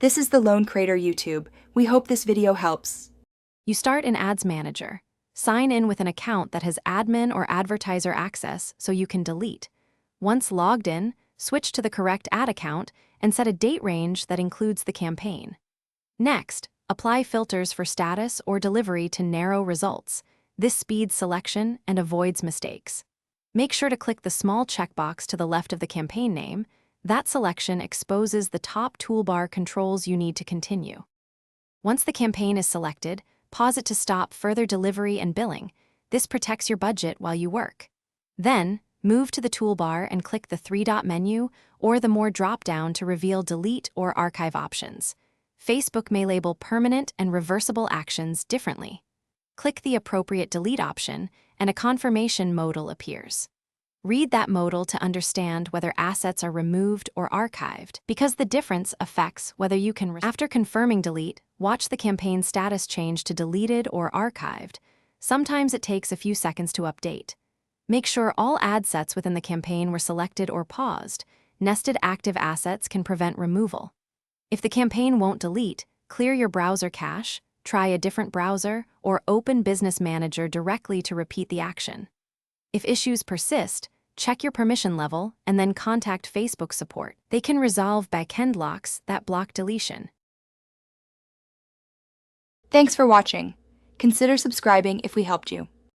This is the Lone Crater YouTube. We hope this video helps. You start in Ads Manager. Sign in with an account that has admin or advertiser access so you can delete. Once logged in, switch to the correct ad account and set a date range that includes the campaign. Next, apply filters for status or delivery to narrow results. This speeds selection and avoids mistakes. Make sure to click the small checkbox to the left of the campaign name. That selection exposes the top toolbar controls you need to continue. Once the campaign is selected, pause it to stop further delivery and billing. This protects your budget while you work. Then, move to the toolbar and click the three-dot menu or the More drop-down to reveal delete or archive options. Facebook may label permanent and reversible actions differently. Click the appropriate delete option, and a confirmation modal appears. Read that modal to understand whether assets are removed or archived, because the difference affects whether you can. After confirming delete, watch the campaign status change to deleted or archived. Sometimes it takes a few seconds to update. Make sure all ad sets within the campaign were selected or paused. Nested active assets can prevent removal. If the campaign won't delete, clear your browser cache, try a different browser, or open Business Manager directly to repeat the action. If issues persist, check your permission level and then contact Facebook support. They can resolve backend locks that block deletion. Thanks for watching. Consider subscribing if we helped you.